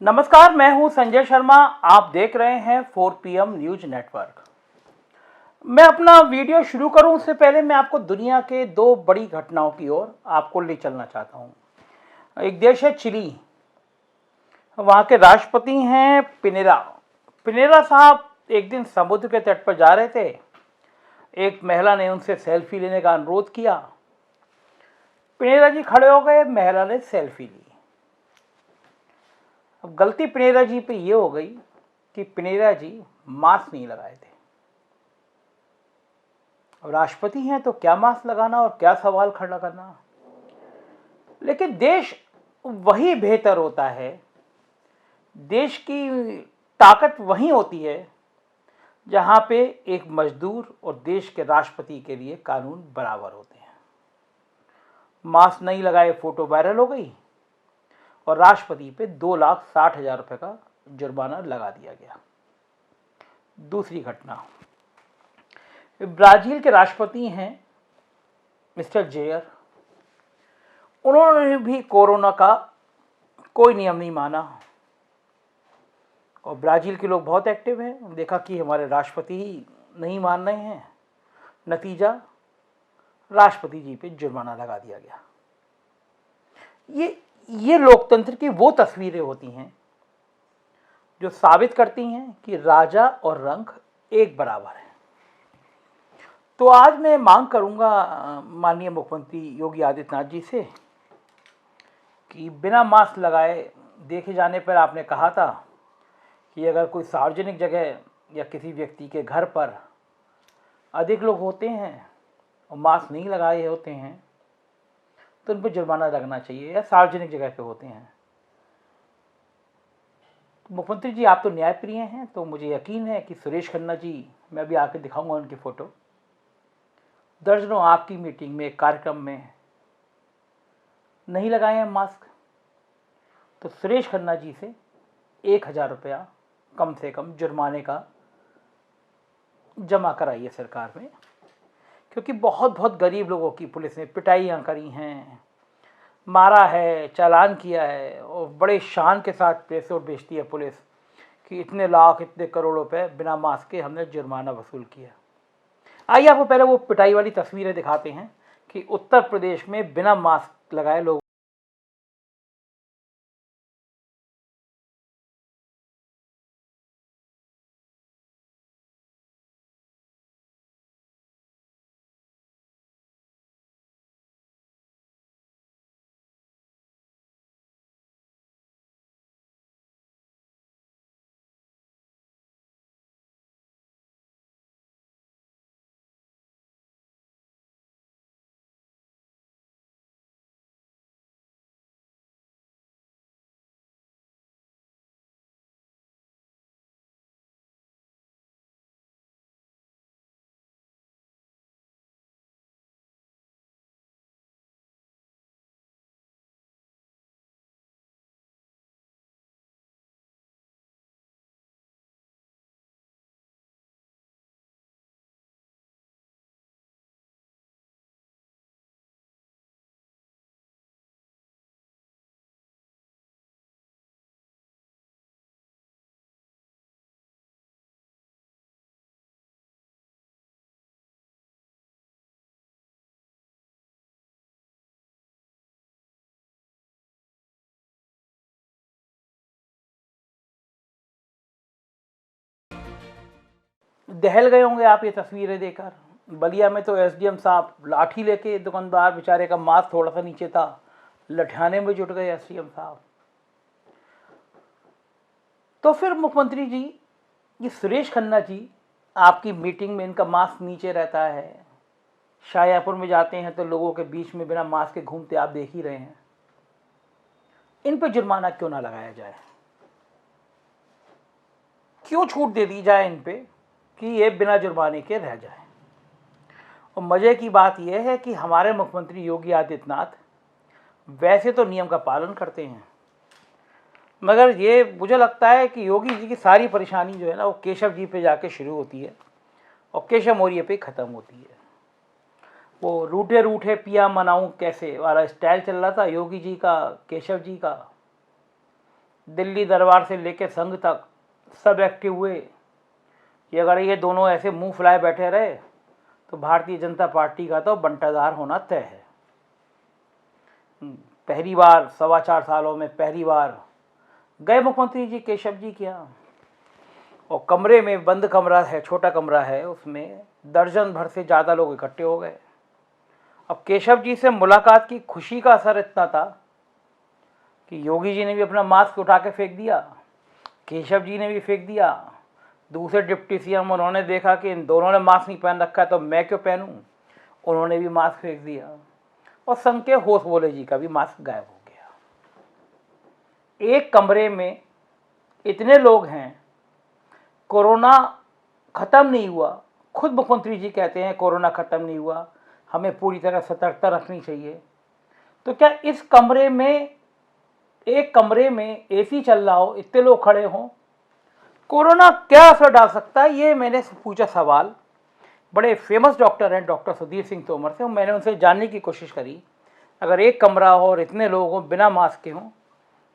नमस्कार, मैं हूं संजय शर्मा। आप देख रहे हैं 4PM न्यूज नेटवर्क। मैं अपना वीडियो शुरू करूं उससे पहले मैं आपको दुनिया के दो बड़ी घटनाओं की ओर आपको ले चलना चाहता हूं। एक देश है चिली, वहां के राष्ट्रपति हैं पिनेरा। पिनेरा साहब एक दिन समुद्र के तट पर जा रहे थे। एक महिला ने उनसे सेल्फी लेने का अनुरोध किया। पिनेरा जी खड़े हो गए, महिला ने सेल्फी ली। अब गलती पिनेरा जी पे ये हो गई कि पिनेरा जी मास्क नहीं लगाए थे। अब राष्ट्रपति हैं तो क्या मास्क लगाना और क्या सवाल खड़ा करना। लेकिन देश वही बेहतर होता है, देश की ताकत वहीं होती है जहां पे एक मजदूर और देश के राष्ट्रपति के लिए कानून बराबर होते हैं। मास्क नहीं लगाए, फोटो वायरल हो गई और राष्ट्रपति पे 2,60,000 रुपये का जुर्माना लगा दिया गया। दूसरी घटना, ब्राजील के राष्ट्रपति हैं मिस्टर जेयर। उन्होंने भी कोरोना का कोई नियम नहीं माना और ब्राजील के लोग बहुत एक्टिव हैं। देखा कि हमारे राष्ट्रपति ही नहीं मान रहे हैं, नतीजा राष्ट्रपति जी पे जुर्माना लगा दिया गया। ये लोकतंत्र की वो तस्वीरें होती हैं जो साबित करती हैं कि राजा और रंक एक बराबर है। तो आज मैं मांग करूंगा माननीय मुख्यमंत्री योगी आदित्यनाथ जी से कि बिना मास्क लगाए देखे जाने पर आपने कहा था कि अगर कोई सार्वजनिक जगह या किसी व्यक्ति के घर पर अधिक लोग होते हैं और मास्क नहीं लगाए होते हैं तो उन पर जुर्माना लगना चाहिए, या सार्वजनिक जगह पे होते हैं। मुख्यमंत्री जी आप तो न्यायप्रिय हैं, तो मुझे यकीन है कि सुरेश खन्ना जी, मैं अभी आके दिखाऊंगा उनकी फ़ोटो, दर्जनों आपकी मीटिंग में, कार्यक्रम में नहीं लगाए हैं मास्क, तो सुरेश खन्ना जी से 1,000 रुपया कम से कम जुर्माने का जमा कराइए सरकार में। क्योंकि बहुत बहुत गरीब लोगों की पुलिस ने पिटाइयाँ करी हैं, मारा है, चालान किया है और बड़े शान के साथ प्रेस और बेचती है पुलिस कि इतने लाख इतने करोड़ रुपए बिना मास्क के हमने जुर्माना वसूल किया। आइए आपको पहले वो पिटाई वाली तस्वीरें दिखाते हैं कि उत्तर प्रदेश में बिना मास्क लगाए लोग। दहल गए होंगे आप ये तस्वीरें देखकर। बलिया में तो एसडीएम साहब लाठी लेके, दुकानदार बेचारे का मास्क थोड़ा सा नीचे था, लठियाने में जुट गए एसडीएम साहब। तो फिर मुख्यमंत्री जी, ये सुरेश खन्ना जी, आपकी मीटिंग में इनका मास्क नीचे रहता है, शाहजहाँपुर में जाते हैं तो लोगों के बीच में बिना मास्क के घूमते आप देख ही रहे हैं। इन पर जुर्माना क्यों ना लगाया जाए, क्यों छूट दे दी जाए इन पे कि ये बिना जुर्माने के रह जाए। और मज़े की बात यह है कि हमारे मुख्यमंत्री योगी आदित्यनाथ वैसे तो नियम का पालन करते हैं, मगर ये मुझे लगता है कि योगी जी की सारी परेशानी जो है ना वो केशव जी पे जाके शुरू होती है और केशव मौर्य पे ख़त्म होती है। वो रूठे रूठे पिया मनाऊं कैसे वाला स्टाइल चल रहा था योगी जी का, केशव जी का। दिल्ली दरबार से लेकर संघ तक सब एक्टिव हुए कि अगर ये दोनों ऐसे मुंह फुलाए बैठे रहे तो भारतीय जनता पार्टी का तो बंटाधार होना तय है। पहली बार 4.25 सालों में पहली बार गए मुख्यमंत्री जी केशव जी के यहाँ, और कमरे में, बंद कमरा है, छोटा कमरा है, उसमें दर्जन भर से ज़्यादा लोग इकट्ठे हो गए। अब केशव जी से मुलाकात की खुशी का असर इतना था कि योगी जी ने भी अपना मास्क उठा के फेंक दिया, केशव जी ने भी फेंक दिया। दूसरे डिप्टी सीएम, उन्होंने देखा कि इन दोनों ने मास्क नहीं पहन रखा है तो मैं क्यों पहनूं, उन्होंने भी मास्क फेंक दिया। और संघ के होश बोले जी का भी मास्क गायब हो गया। एक कमरे में इतने लोग हैं, कोरोना ख़त्म नहीं हुआ। खुद मुख्यमंत्री जी कहते हैं कोरोना ख़त्म नहीं हुआ, हमें पूरी तरह सतर्कता रखनी चाहिए। तो क्या इस कमरे में, एक कमरे में एसी चल रहा हो, इतने लोग खड़े हों, कोरोना क्या असर डाल सकता है? ये मैंने पूछा सवाल बड़े फेमस डॉक्टर हैं, डॉक्टर सुधीर सिंह तोमर से। मैंने उनसे जानने की कोशिश करी, अगर एक कमरा हो और इतने लोग हों बिना मास्क के हों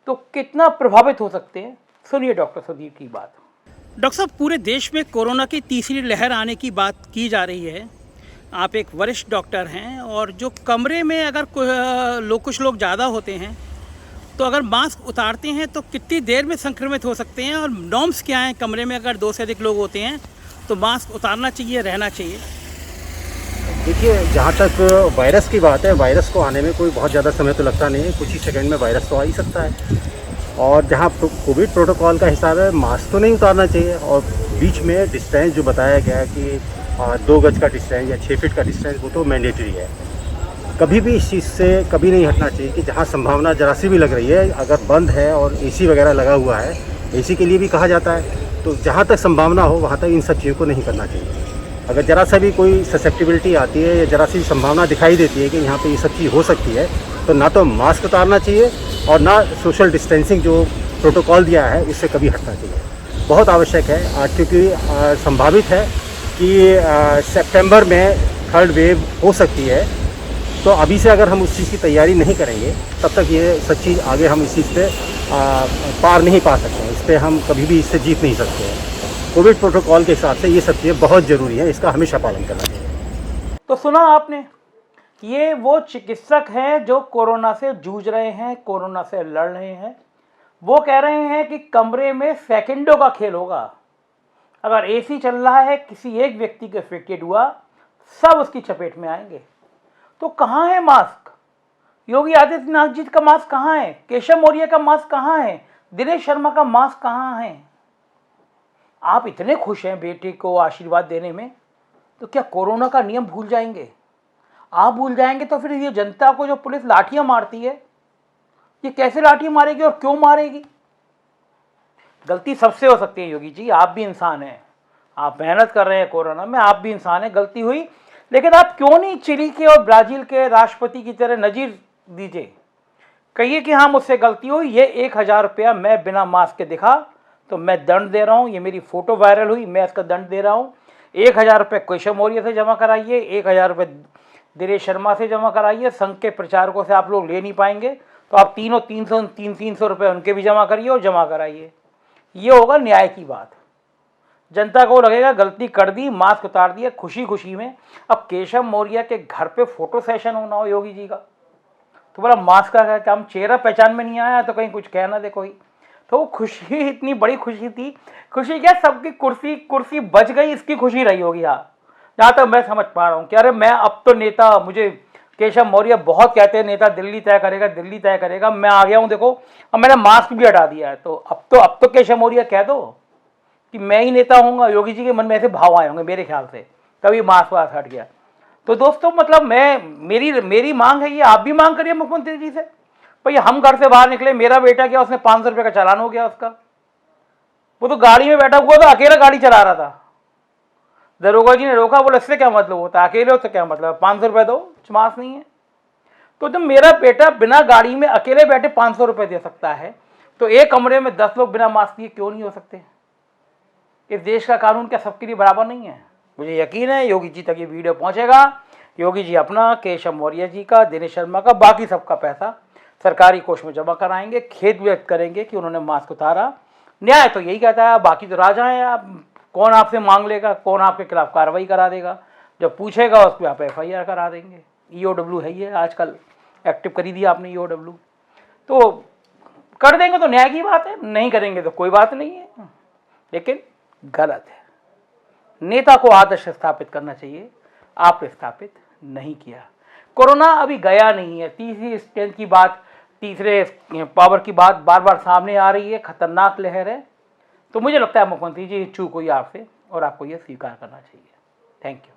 तो कितना प्रभावित हो सकते हैं। सुनिए डॉक्टर सुधीर की बात। डॉक्टर साहब, पूरे देश में कोरोना की तीसरी लहर आने की बात की जा रही है। आप एक वरिष्ठ डॉक्टर हैं, और जो कमरे में अगर कुछ लोग ज़्यादा होते हैं तो अगर मास्क उतारते हैं तो कितनी देर में संक्रमित हो सकते हैं, और नॉर्म्स क्या हैं? कमरे में अगर 2 से अधिक लोग होते हैं तो मास्क उतारना चाहिए, रहना चाहिए? देखिए, जहाँ तक वायरस की बात है, वायरस को आने में कोई बहुत ज़्यादा समय तो लगता नहीं है, कुछ ही सेकंड में वायरस तो आ ही सकता है। और जहाँ कोविड प्रोटोकॉल का हिसाब है, मास्क तो नहीं उतारना चाहिए, और बीच में डिस्टेंस जो बताया गया है कि 2 गज का डिस्टेंस या 6 फीट का डिस्टेंस, वो तो मैंडेटरी है। कभी भी इस चीज़ से कभी नहीं हटना चाहिए कि जहाँ संभावना जरा सी भी लग रही है, अगर बंद है और एसी वगैरह लगा हुआ है, एसी के लिए भी कहा जाता है, तो जहाँ तक संभावना हो वहाँ तक इन सब चीज़ों को नहीं करना चाहिए। अगर ज़रा सा भी कोई ससेप्टिबिलिटी आती है या ज़रा सी संभावना दिखाई देती है कि यहाँ पे ये सब चीज़ हो सकती है, तो ना तो मास्क उतारना चाहिए और ना सोशल डिस्टेंसिंग जो प्रोटोकॉल दिया है उससे कभी हटना चाहिए। बहुत आवश्यक है, क्योंकि संभावित है कि सितंबर में 3rd वेव हो सकती है। तो अभी से अगर हम उस चीज़ की तैयारी नहीं करेंगे तब तक ये सच्ची आगे हम इस चीज़ पे पार नहीं पा सकते हैं, इस पर हम कभी भी इससे जीत नहीं सकते हैं। कोविड प्रोटोकॉल के हिसाब से ये सब चीज़ें बहुत ज़रूरी है, इसका हमेशा पालन करना चाहिए। तो सुना आपने, ये वो चिकित्सक हैं जो कोरोना से जूझ रहे हैं, कोरोना से लड़ रहे हैं। वो कह रहे हैं कि कमरे में सेकंडों का खेल होगा। अगर एसी चल रहा है, किसी एक व्यक्ति को इन्फेक्टेड हुआ, सब उसकी चपेट में आएंगे। तो कहाँ है मास्क? योगी आदित्यनाथ जी का मास्क कहाँ है? केशव मौर्य का मास्क कहाँ है? दिनेश शर्मा का मास्क कहाँ है? आप इतने खुश हैं बेटे को आशीर्वाद देने में, तो क्या कोरोना का नियम भूल जाएंगे? आप भूल जाएंगे तो फिर ये जनता को जो पुलिस लाठियां मारती है, ये कैसे लाठी मारेगी और क्यों मारेगी? गलती सबसे हो सकती है योगी जी, आप भी इंसान हैं, आप मेहनत कर रहे हैं कोरोना में, आप भी इंसान हैं, गलती हुई। लेकिन आप क्यों नहीं चिली के और ब्राज़ील के राष्ट्रपति की तरह नज़ीर दीजिए, कहिए कि हाँ मुझसे गलती हुई, ये 1000 रुपया मैं बिना मास्क के दिखा तो मैं दंड दे रहा हूँ, ये मेरी फ़ोटो वायरल हुई, मैं इसका दंड दे रहा हूँ। 1000 रुपये केशव मौर्य से जमा कराइए, 1000 रुपये दिनेश शर्मा से जमा कराइए। संघ के प्रचारकों से आप लोग ले नहीं पाएंगे तो आप तीनों 300 रुपये उनके भी जमा करिए और जमा कराइए। ये होगा न्याय की बात। जनता को लगेगा गलती कर दी, मास्क उतार दिया खुशी खुशी में। अब केशव मौर्य के घर पे फोटो सेशन होना हो योगी जी का, तो बोला मास्क का क्या, हम चेहरा पहचान में नहीं आया तो कहीं कुछ कहना दे कोई। तो वो खुशी, इतनी बड़ी खुशी थी, खुशी क्या, सबकी कुर्सी बच गई, इसकी खुशी रही होगी। हाँ, जहाँ तक मैं समझ पा रहा हूँ कि अरे मैं अब तो नेता, मुझे केशव मौर्य बहुत कहते हैं नेता दिल्ली तय करेगा, दिल्ली तय करेगा, मैं आ गया हूँ देखो, अब मैंने मास्क भी हटा दिया है। तो अब तो केशव मौर्य कह दो कि मैं ही नेता होऊंगा। योगी जी के मन में ऐसे भाव आए होंगे मेरे ख्याल से, तभी मास्क वास्क हट गया। तो दोस्तों मतलब मेरी मांग है ये, आप भी मांग करिए मुख्यमंत्री जी से। भैया हम घर से बाहर निकले, मेरा बेटा क्या, उसने 500 रुपये का चालान हो गया उसका, वो तो गाड़ी में बैठा हुआ था, अकेला गाड़ी चला रहा था। दरोगा जी ने रोका, बोला इससे क्या मतलब होता है, अकेले हो तो क्या मतलब, 500 रुपये दो, मास्क नहीं है। तो जब मेरा बेटा बिना गाड़ी में अकेले बैठे 500 रुपये दे सकता है, तो एक कमरे में 10 लोग बिना मास्क दिए क्यों नहीं हो सकते? इस देश का कानून क्या सबके लिए बराबर नहीं है? मुझे यकीन है योगी जी तक ये वीडियो पहुंचेगा। योगी जी अपना, केशव मौर्य जी का, दिनेश शर्मा का, बाकी सबका पैसा सरकारी कोष में जमा कराएंगे, खेद व्यक्त करेंगे कि उन्होंने मास्क उतारा। न्याय तो यही कहता है, बाकी तो राजा हैं आप, कौन आपसे मांग लेगा, कौन आपके खिलाफ कार्रवाई करा देगा, जब पूछेगा उस पर आप FIR करा देंगे। EOW है ये, आजकल एक्टिव करी दिया आपने EOW, तो कर देंगे तो न्याय की बात है, नहीं करेंगे तो कोई बात नहीं है, लेकिन गलत है। नेता को आदर्श स्थापित करना चाहिए, आपने स्थापित नहीं किया। कोरोना अभी गया नहीं है, तीसरी स्ट्रेंथ की बात, तीसरे पावर की बात बार बार सामने आ रही है, खतरनाक लहर है। तो मुझे लगता है मुख्यमंत्री जी चूक हुई आपसे और आपको ये स्वीकार करना चाहिए। Thank you.